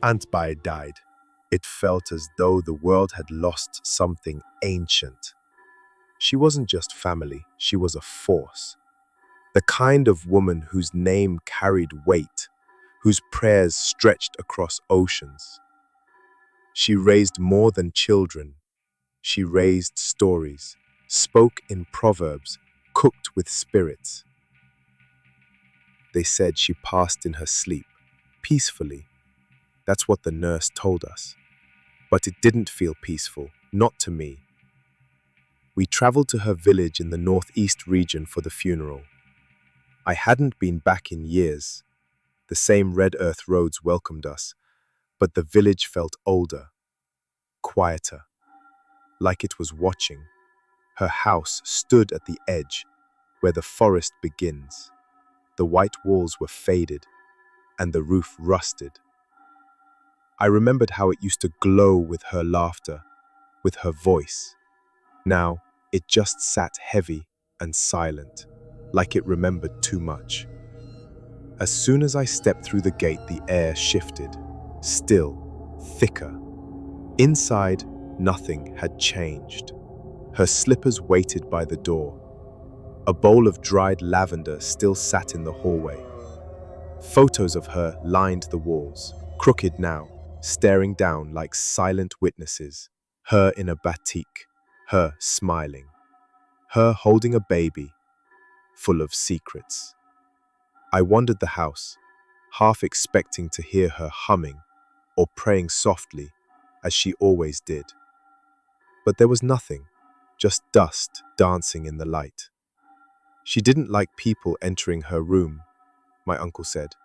Antbai died. It felt as though the world had lost something ancient. She wasn't just family, she was a force. The kind of woman whose name carried weight, whose prayers stretched across oceans. She raised more than children. She raised stories, spoke in proverbs, cooked with spirits. They said she passed in her sleep, peacefully. That's what the nurse told us. But it didn't feel peaceful, not to me. We traveled to her village in the northeast region for the funeral. I hadn't been back in years. The same red earth roads welcomed us, but the village felt older, quieter, like it was watching. Her house stood at the edge, where the forest begins. The white walls were faded, and the roof rusted. I remembered how it used to glow with her laughter, with her voice. Now, it just sat heavy and silent, like it remembered too much. As soon as I stepped through the gate, the air shifted, still, thicker. Inside, nothing had changed. Her slippers waited by the door. A bowl of dried lavender still sat in the hallway. Photos of her lined the walls, crooked now, staring down like silent witnesses. Her in a batik, her smiling, her holding a baby, full of secrets. I wandered the house, half expecting to hear her humming or praying softly, as she always did. But there was nothing, just dust dancing in the light. She didn't like people entering her room, my uncle said.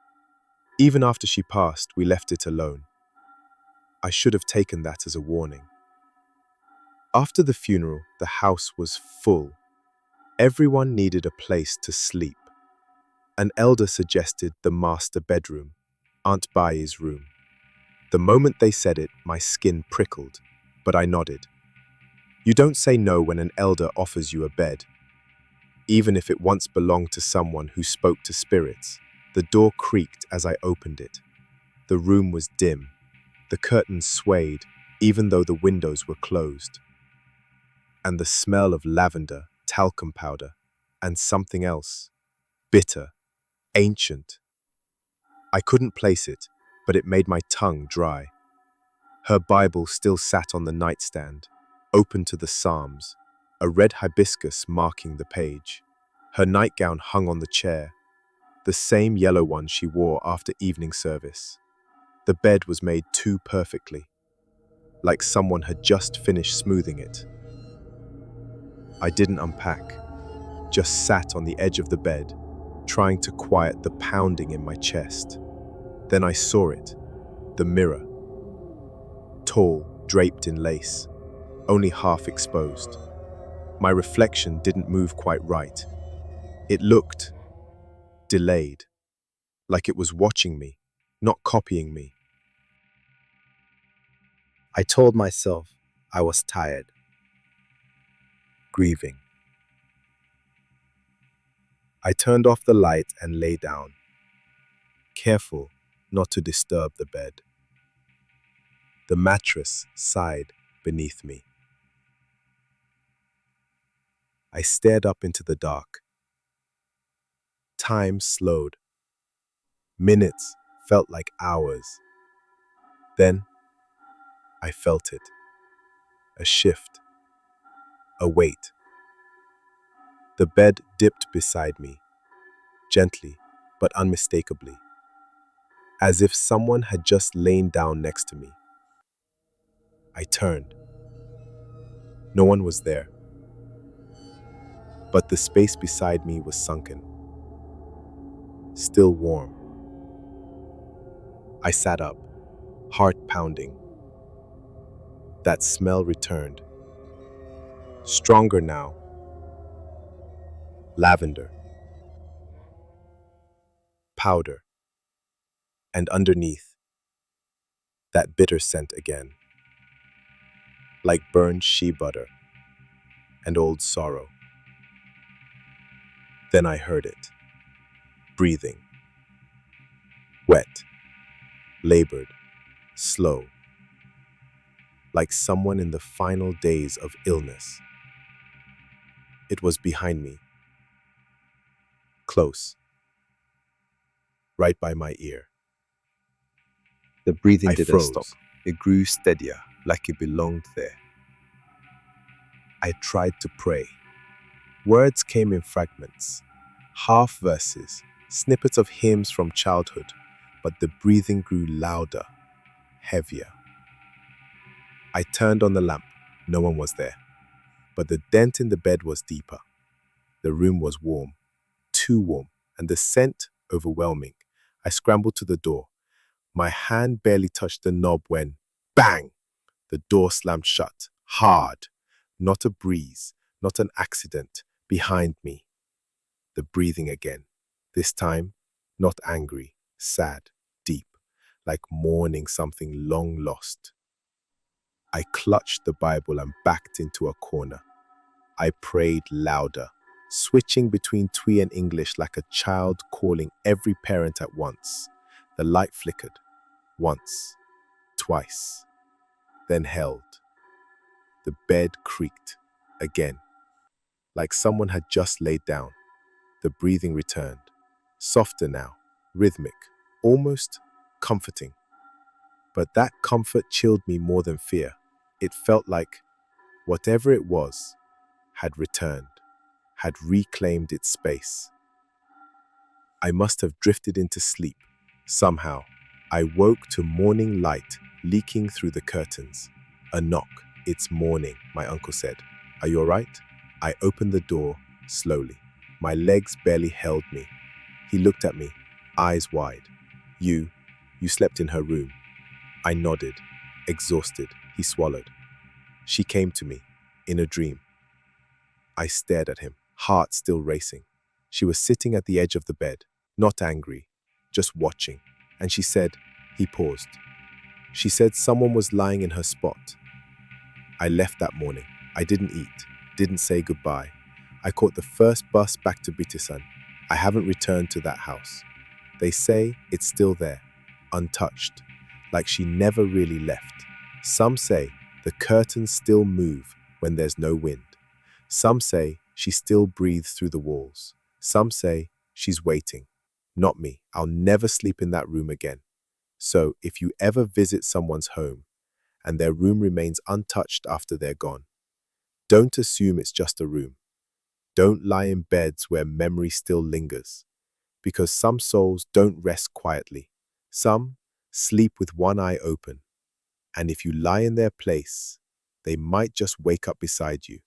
Even after she passed, we left it alone. I should have taken that as a warning. After the funeral, the house was full. Everyone needed a place to sleep. An elder suggested the master bedroom, Aunt Bai's room. The moment they said it, my skin prickled, but I nodded. You don't say no when an elder offers you a bed, even if it once belonged to someone who spoke to spirits. The door creaked as I opened it. The room was dim. The curtains swayed, even though the windows were closed. And the smell of lavender, talcum powder, and something else, bitter, ancient. I couldn't place it, but it made my tongue dry. Her Bible still sat on the nightstand, open to the Psalms, a red hibiscus marking the page. Her nightgown hung on the chair, the same yellow one she wore after evening service. The bed was made too perfectly, like someone had just finished smoothing it. I didn't unpack, just sat on the edge of the bed, trying to quiet the pounding in my chest. Then I saw it, the mirror. Tall, draped in lace, only half exposed. My reflection didn't move quite right. It looked delayed, like it was watching me, not copying me. I told myself I was tired, grieving. I turned off the light and lay down, careful not to disturb the bed. The mattress sighed beneath me. I stared up into the dark. Time slowed. Minutes felt like hours. Then I felt it. A shift. A weight. The bed dipped beside me, gently but unmistakably, as if someone had just lain down next to me. I turned. No one was there, but the space beside me was sunken, still warm. I sat up, heart pounding. That smell returned, stronger now. Lavender, powder, and underneath, that bitter scent again, like burned shea butter and old sorrow. Then I heard it, breathing, wet, labored. slow, like someone in the final days of illness. It was behind me, close, right by my ear. The breathing I didn't stop. froze. It grew steadier, like it belonged there. I tried to pray. Words came in fragments, half verses, snippets of hymns from childhood, but the breathing grew louder, heavier. I turned on the lamp. No one was there. But the dent in the bed was deeper. The room was warm, too warm, and the scent overwhelming. I scrambled to the door. My hand barely touched the knob when, bang! The door slammed shut, hard. Not a breeze, not an accident. Behind me. The breathing again. This time, not angry, sad, deep, like mourning something long lost. I clutched the Bible and backed into a corner. I prayed louder, switching between Twi and English like a child calling every parent at once. The light flickered. Once. Twice. Then held. The bed creaked. Again. Like someone had just laid down. The breathing returned. Softer now. Rhythmic. Almost comforting. But that comfort chilled me more than fear. It felt like whatever it was had returned, had reclaimed its space. I must have drifted into sleep. Somehow, I woke to morning light leaking through the curtains. A knock. It's morning, my uncle said. Are you all right? I opened the door slowly. My legs barely held me. He looked at me, eyes wide. You slept in her room. I nodded, exhausted. He swallowed. She came to me, in a dream. I stared at him, heart still racing. She was sitting at the edge of the bed, not angry, just watching. And she said, he paused. She said someone was lying in her spot. I left that morning. I didn't eat, didn't say goodbye. I caught the first bus back to Bitisan. I haven't returned to that house. They say it's still there, untouched, like she never really left. Some say the curtains still move when there's no wind. Some say she still breathes through the walls. Some say she's waiting. Not me. I'll never sleep in that room again. So if you ever visit someone's home and their room remains untouched after they're gone, don't assume it's just a room. Don't lie in beds where memory still lingers, because some souls don't rest quietly. Some sleep with one eye open, and if you lie in their place, they might just wake up beside you.